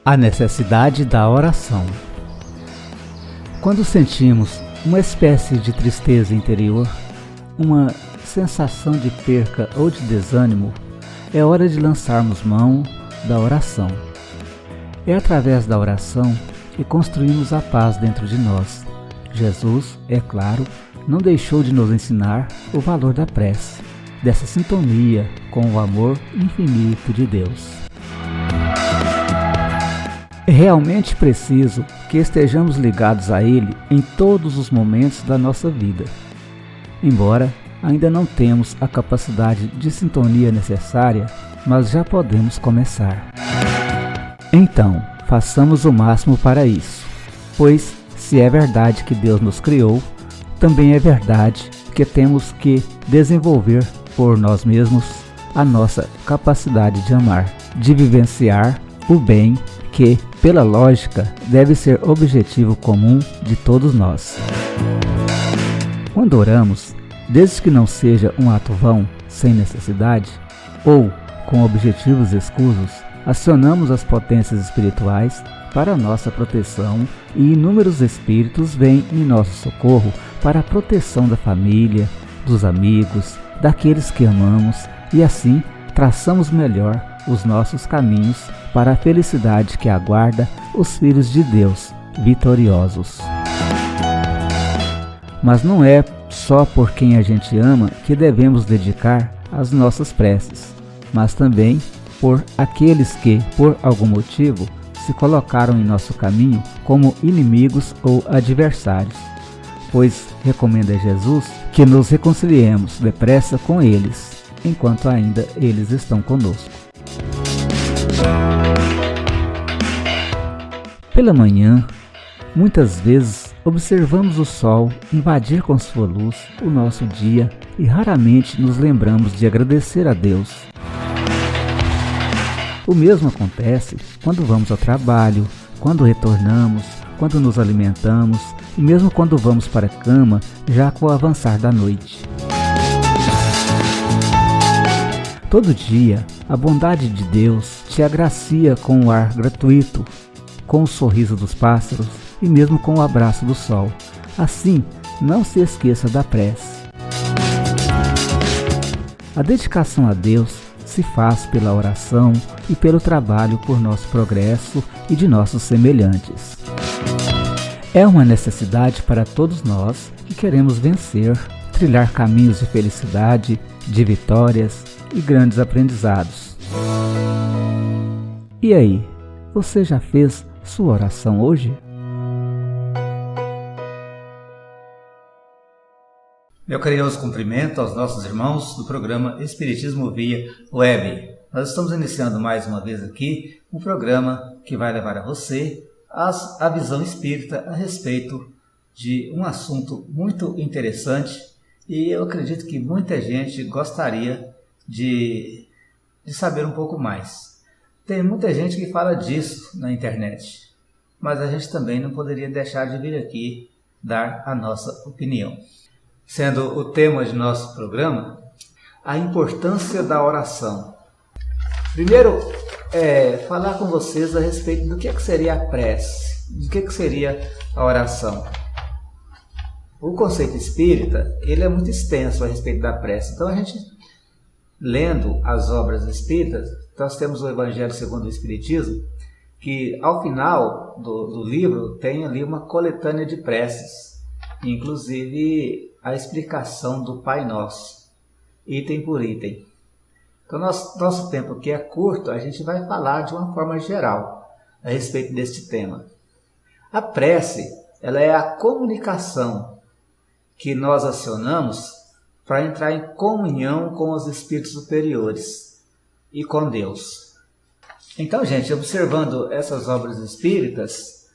A necessidade da oração. Quando sentimos uma espécie de tristeza interior, uma sensação de perca ou de desânimo, é hora de lançarmos mão da oração. É através da oração que construímos a paz dentro de nós. Jesus, é claro, não deixou de nos ensinar o valor da prece, dessa sintonia com o amor infinito de Deus. É realmente preciso que estejamos ligados a Ele em todos os momentos da nossa vida. Embora ainda não temos a capacidade de sintonia necessária, mas já podemos começar. Então, façamos o máximo para isso, pois se é verdade que Deus nos criou, também é verdade que temos que desenvolver por nós mesmos a nossa capacidade de amar, de vivenciar o bem que, pela lógica, deve ser objetivo comum de todos nós. Quando oramos, desde que não seja um ato vão, sem necessidade, ou com objetivos escusos, acionamos as potências espirituais para nossa proteção e inúmeros espíritos vêm em nosso socorro para a proteção da família, dos amigos, daqueles que amamos e assim traçamos melhor os nossos caminhos para a felicidade que aguarda os filhos de Deus vitoriosos. Mas não é só por quem a gente ama que devemos dedicar as nossas preces, mas também por aqueles que, por algum motivo, se colocaram em nosso caminho como inimigos ou adversários, pois recomenda Jesus que nos reconciliemos depressa com eles, enquanto ainda eles estão conosco. Pela manhã, muitas vezes observamos o sol invadir com sua luz o nosso dia e raramente nos lembramos de agradecer a Deus. O mesmo acontece quando vamos ao trabalho, quando retornamos, quando nos alimentamos e mesmo quando vamos para a cama, já com o avançar da noite. Todo dia, a bondade de Deus te agracia com o ar gratuito, com o sorriso dos pássaros e mesmo com o abraço do sol. Assim, não se esqueça da prece. A dedicação a Deus se faz pela oração e pelo trabalho por nosso progresso e de nossos semelhantes. É uma necessidade para todos nós que queremos vencer, trilhar caminhos de felicidade, de vitórias e grandes aprendizados. E aí, você já fez sua oração hoje? Meu carinhoso cumprimento aos nossos irmãos do programa Espiritismo Via Web. Nós estamos iniciando mais uma vez aqui um programa que vai levar a você a visão espírita a respeito de um assunto muito interessante e eu acredito que muita gente gostaria de saber um pouco mais. Tem muita gente que fala disso na internet, mas a gente também não poderia deixar de vir aqui dar a nossa opinião. Sendo o tema de nosso programa, a importância da oração. Primeiro, falar com vocês a respeito do que seria a prece, do que seria a oração. O conceito espírita, ele é muito extenso a respeito da prece. Então, a gente, lendo as obras espíritas, nós temos o Evangelho segundo o Espiritismo, que ao final do livro tem ali uma coletânea de preces, inclusive a explicação do Pai Nosso, item por item. Então, nosso tempo que é curto, a gente vai falar de uma forma geral a respeito deste tema. A prece, ela é a comunicação que nós acionamos para entrar em comunhão com os espíritos superiores e com Deus. Então, gente, observando essas obras espíritas,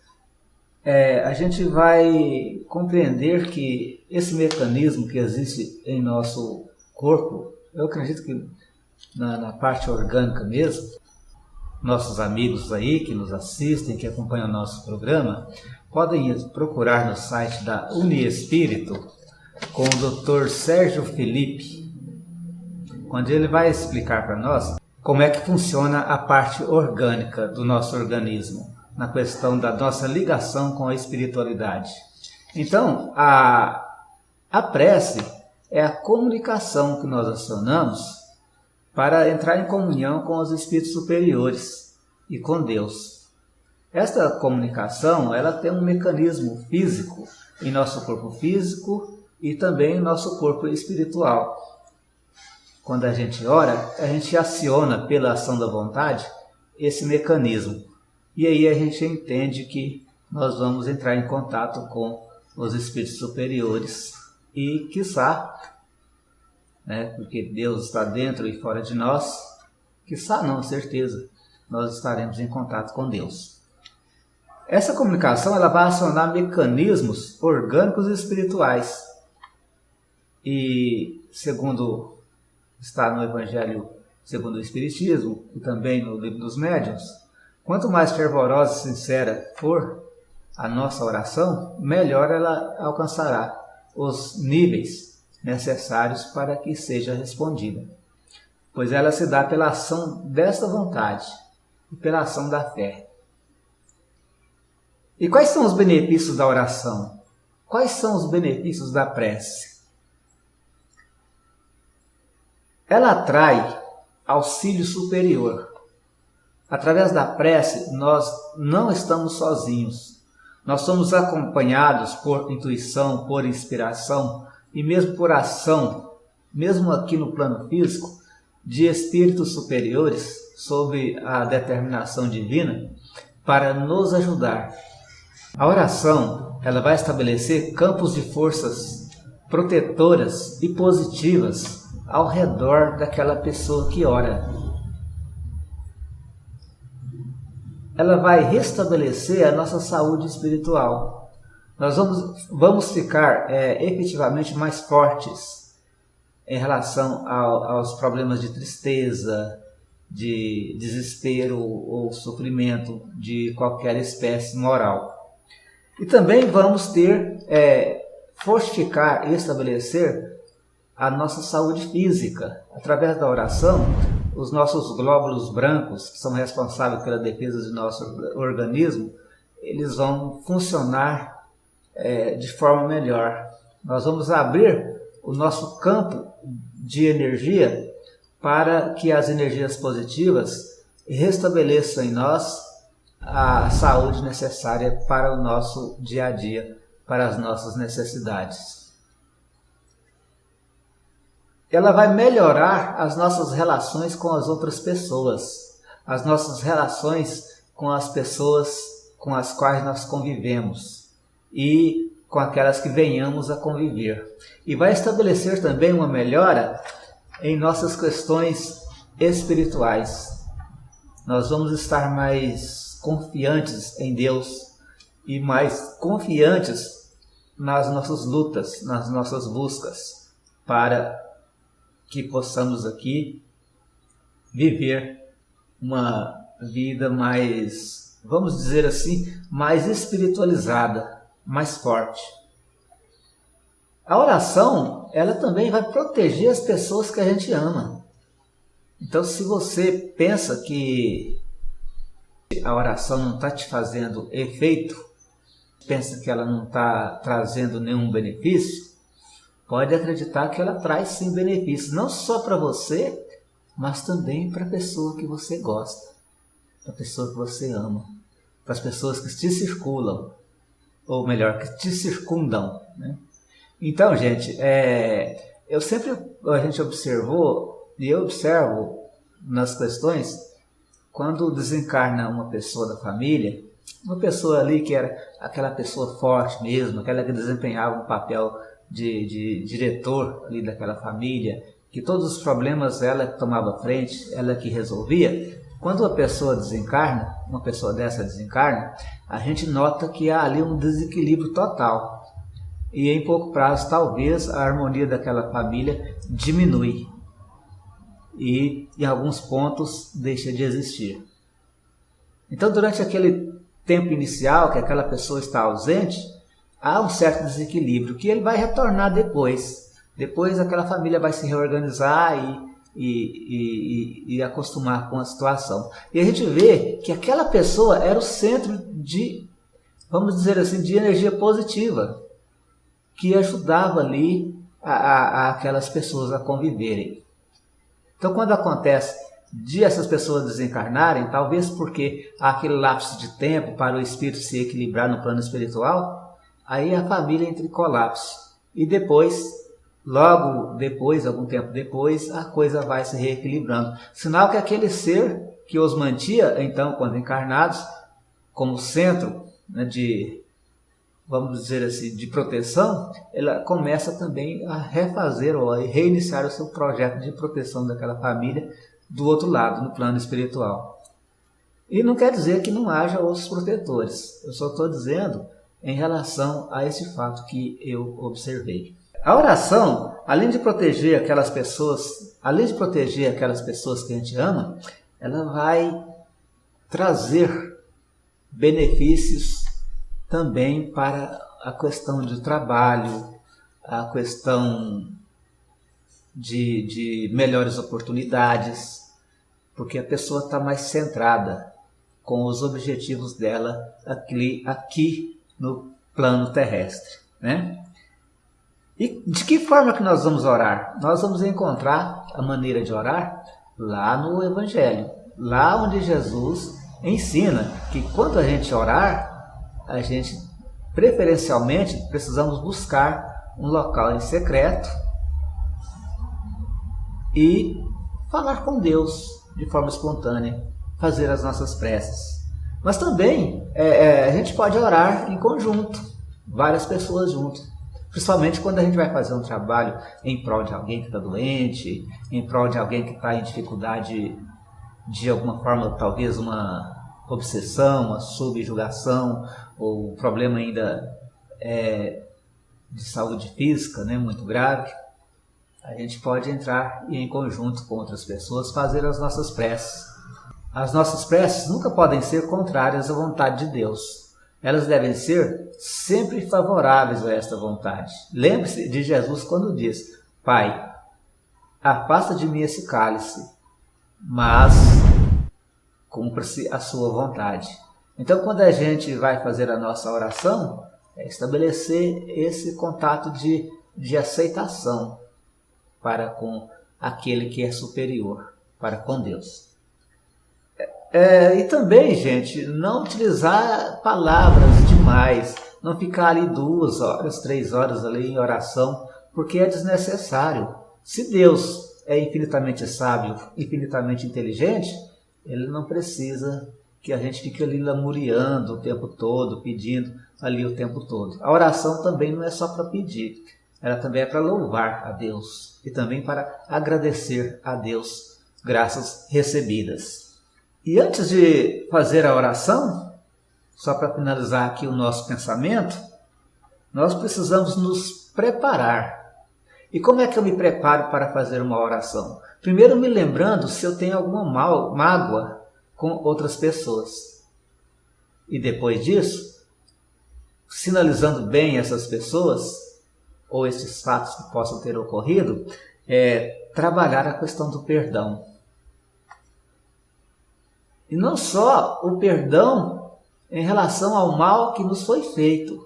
a gente vai compreender que esse mecanismo que existe em nosso corpo, eu acredito que na parte orgânica mesmo, nossos amigos aí que nos assistem, que acompanham o nosso programa, podem procurar no site da Uniespírito com o Dr. Sérgio Felipe, onde ele vai explicar para nós como é que funciona a parte orgânica do nosso organismo, na questão da nossa ligação com a espiritualidade. Então, a prece é a comunicação que nós acionamos para entrar em comunhão com os espíritos superiores e com Deus. Esta comunicação, ela tem um mecanismo físico em nosso corpo físico e também em nosso corpo espiritual. Quando a gente ora, a gente aciona pela ação da vontade esse mecanismo. E aí a gente entende que nós vamos entrar em contato com os espíritos superiores e, quiçá, porque Deus está dentro e fora de nós, quiçá não, certeza, nós estaremos em contato com Deus. Essa comunicação ela vai acionar mecanismos orgânicos e espirituais. E, segundo está no Evangelho segundo o Espiritismo e também no Livro dos Médiuns, quanto mais fervorosa e sincera for a nossa oração, melhor ela alcançará os níveis necessários para que seja respondida, pois ela se dá pela ação desta vontade e pela ação da fé. E quais são os benefícios da oração? Quais são os benefícios da prece? Ela atrai auxílio superior. Através da prece, nós não estamos sozinhos. Nós somos acompanhados por intuição, por inspiração e mesmo por ação, mesmo aqui no plano físico, de espíritos superiores sob a determinação divina para nos ajudar. A oração, ela vai estabelecer campos de forças protetoras e positivas ao redor daquela pessoa que ora. Ela vai restabelecer a nossa saúde espiritual. Nós vamos ficar efetivamente mais fortes em relação aos problemas de tristeza, de desespero ou sofrimento de qualquer espécie moral. E também vamos fortificar e estabelecer a nossa saúde física. Através da oração, os nossos glóbulos brancos, que são responsáveis pela defesa do nosso organismo, eles vão funcionar de forma melhor. Nós vamos abrir o nosso campo de energia para que as energias positivas restabeleçam em nós a saúde necessária para o nosso dia a dia, para as nossas necessidades. Ela vai melhorar as nossas relações com as outras pessoas, as nossas relações com as pessoas com as quais nós convivemos e com aquelas que venhamos a conviver. E vai estabelecer também uma melhora em nossas questões espirituais. Nós vamos estar mais confiantes em Deus e mais confiantes nas nossas lutas, nas nossas buscas, para que possamos aqui viver uma vida mais, vamos dizer assim, mais espiritualizada, mais forte. A oração, ela também vai proteger as pessoas que a gente ama. Então, se você pensa que a oração não está te fazendo efeito, pensa que ela não está trazendo nenhum benefício, pode acreditar que ela traz sim benefícios, não só para você, mas também para a pessoa que você gosta, para a pessoa que você ama, para as pessoas que te circulam, ou melhor, que te circundam, né? Então, gente, a gente observou, e eu observo nas questões, quando desencarna uma pessoa da família, uma pessoa ali que era aquela pessoa forte mesmo, aquela que desempenhava um papel de diretor ali daquela família, que todos os problemas ela que tomava frente, ela que resolvia. Quando uma pessoa dessa desencarna, a gente nota que há ali um desequilíbrio total. E em pouco prazo, talvez, a harmonia daquela família diminui. E em alguns pontos deixa de existir. Então, durante aquele tempo inicial que aquela pessoa está ausente, há um certo desequilíbrio que ele vai retornar depois. Depois aquela família vai se reorganizar e acostumar com a situação. E a gente vê que aquela pessoa era o centro de, vamos dizer assim, de energia positiva, que ajudava ali aquelas pessoas a conviverem. Então, quando acontece de essas pessoas desencarnarem, talvez porque há aquele lapso de tempo para o espírito se equilibrar no plano espiritual, aí a família entra em colapso. E depois, logo depois, algum tempo depois, a coisa vai se reequilibrando. Sinal que aquele ser que os mantia, então, quando encarnados, como centro, né, de, vamos dizer assim, de proteção, ela começa também a refazer ou a reiniciar o seu projeto de proteção daquela família do outro lado, no plano espiritual. E não quer dizer que não haja outros protetores. Eu só estou dizendo em relação a esse fato que eu observei. A oração, além de proteger aquelas pessoas que a gente ama, ela vai trazer benefícios também para a questão de trabalho, a questão de melhores oportunidades, porque a pessoa está mais centrada com os objetivos dela aqui no plano terrestre, né? E de que forma que nós vamos orar? Nós vamos encontrar a maneira de orar lá no Evangelho, lá onde Jesus ensina que quando a gente orar, a gente preferencialmente precisamos buscar um local em secreto e falar com Deus de forma espontânea, fazer as nossas preces. Mas também a gente pode orar em conjunto, várias pessoas juntas, principalmente quando a gente vai fazer um trabalho em prol de alguém que está doente, em prol de alguém que está em dificuldade de alguma forma, talvez uma obsessão, uma subjugação, ou problema ainda de saúde física, né, muito grave. A gente pode entrar e em conjunto com outras pessoas fazer as nossas preces. As nossas preces nunca podem ser contrárias à vontade de Deus. Elas devem ser sempre favoráveis a esta vontade. Lembre-se de Jesus quando diz: Pai, afasta de mim esse cálice, mas cumpra-se a sua vontade. Então, quando a gente vai fazer a nossa oração, é estabelecer esse contato de aceitação para com aquele que é superior, para com Deus. E também, gente, não utilizar palavras demais, não ficar ali 2 horas, 3 horas ali em oração, porque é desnecessário. Se Deus é infinitamente sábio, infinitamente inteligente, Ele não precisa que a gente fique ali lamuriando o tempo todo, pedindo ali o tempo todo. A oração também não é só para pedir, ela também é para louvar a Deus e também para agradecer a Deus graças recebidas. E antes de fazer a oração, só para finalizar aqui o nosso pensamento, nós precisamos nos preparar. E como é que eu me preparo para fazer uma oração? Primeiro me lembrando se eu tenho alguma mágoa com outras pessoas. E depois disso, sinalizando bem essas pessoas, ou esses fatos que possam ter ocorrido, trabalhar a questão do perdão. E não só o perdão em relação ao mal que nos foi feito,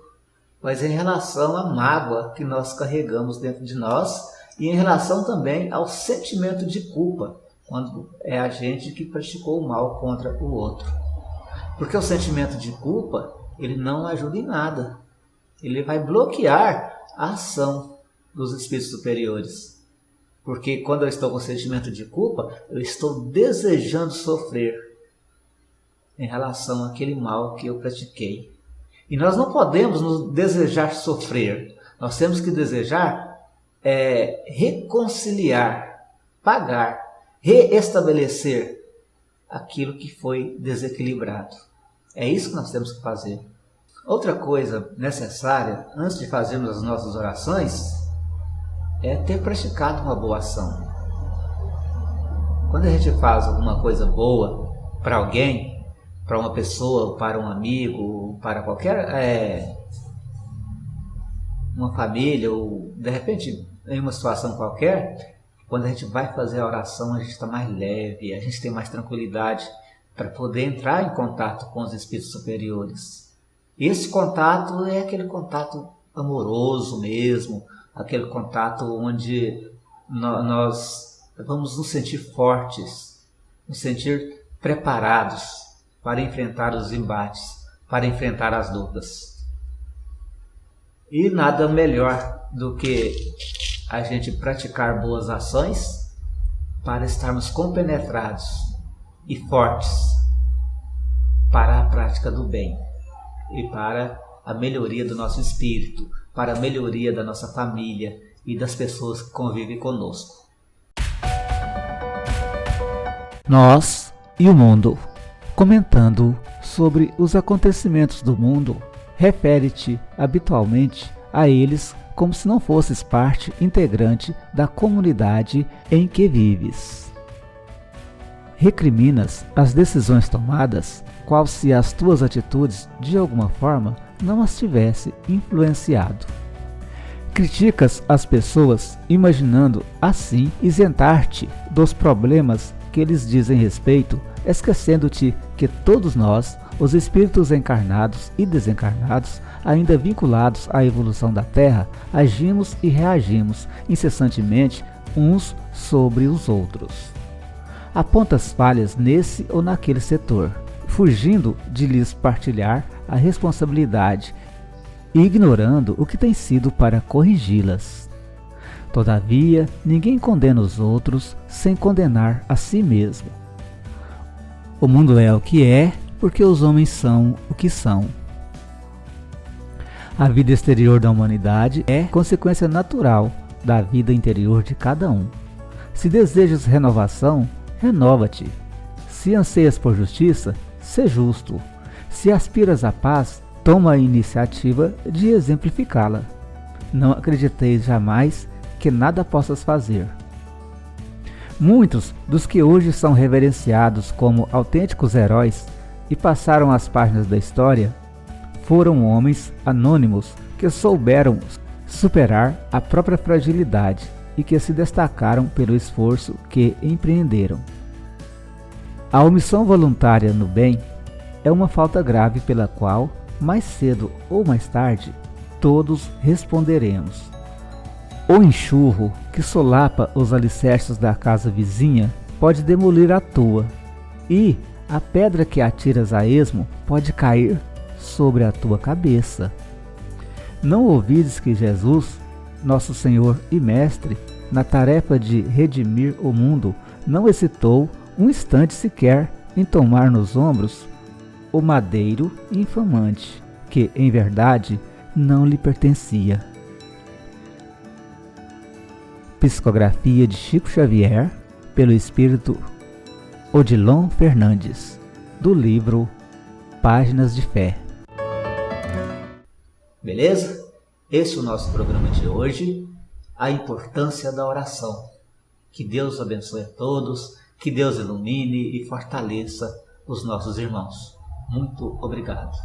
mas em relação à mágoa que nós carregamos dentro de nós e em relação também ao sentimento de culpa, quando é a gente que praticou o mal contra o outro. Porque o sentimento de culpa, ele não ajuda em nada. Ele vai bloquear a ação dos espíritos superiores. Porque quando eu estou com sentimento de culpa, eu estou desejando sofrer em relação àquele mal que eu pratiquei. E nós não podemos nos desejar sofrer. Nós temos que desejar reconciliar, pagar, reestabelecer aquilo que foi desequilibrado. É isso que nós temos que fazer. Outra coisa necessária, antes de fazermos as nossas orações, é ter praticado uma boa ação. Quando a gente faz alguma coisa boa para alguém, para uma pessoa, para um amigo, para qualquer uma família, ou de repente em uma situação qualquer, quando a gente vai fazer a oração, a gente está mais leve, a gente tem mais tranquilidade para poder entrar em contato com os espíritos superiores. Esse contato é aquele contato amoroso mesmo, aquele contato onde nós vamos nos sentir fortes, nos sentir preparados para enfrentar os embates, para enfrentar as lutas. E nada melhor do que a gente praticar boas ações para estarmos compenetrados e fortes para a prática do bem e para a melhoria do nosso espírito, para a melhoria da nossa família e das pessoas que convivem conosco. Nós e o mundo. Comentando sobre os acontecimentos do mundo, refere-te habitualmente a eles como se não fosses parte integrante da comunidade em que vives. Recriminas as decisões tomadas, qual se as tuas atitudes de alguma forma não as tivesse influenciado. Criticas as pessoas imaginando assim isentar-te dos problemas que eles dizem respeito, esquecendo-te que todos nós, os espíritos encarnados e desencarnados, ainda vinculados à evolução da Terra, agimos e reagimos incessantemente uns sobre os outros. Apontas falhas nesse ou naquele setor, fugindo de lhes partilhar a responsabilidade e ignorando o que tem sido para corrigi-las. Todavia, ninguém condena os outros sem condenar a si mesmo. O mundo é o que é, porque os homens são o que são. A vida exterior da humanidade é consequência natural da vida interior de cada um. Se desejas renovação, renova-te. Se anseias por justiça, sê justo. Se aspiras à paz, toma a iniciativa de exemplificá-la. Não acrediteis jamais que nada possas fazer. Muitos dos que hoje são reverenciados como autênticos heróis e passaram as páginas da história foram homens anônimos que souberam superar a própria fragilidade e que se destacaram pelo esforço que empreenderam. A omissão voluntária no bem é uma falta grave pela qual, mais cedo ou mais tarde, todos responderemos. O enxurro que solapa os alicerces da casa vizinha pode demolir a tua, e a pedra que atiras a esmo pode cair sobre a tua cabeça. Não ouvides que Jesus, nosso Senhor e Mestre, na tarefa de redimir o mundo, não hesitou um instante sequer em tomar nos ombros o madeiro infamante, que, em verdade, não lhe pertencia. Psicografia de Chico Xavier, pelo espírito Odilon Fernandes, do livro Páginas de Fé. Beleza? Esse é o nosso programa de hoje, a importância da oração. Que Deus abençoe a todos, que Deus ilumine e fortaleça os nossos irmãos. Muito obrigado.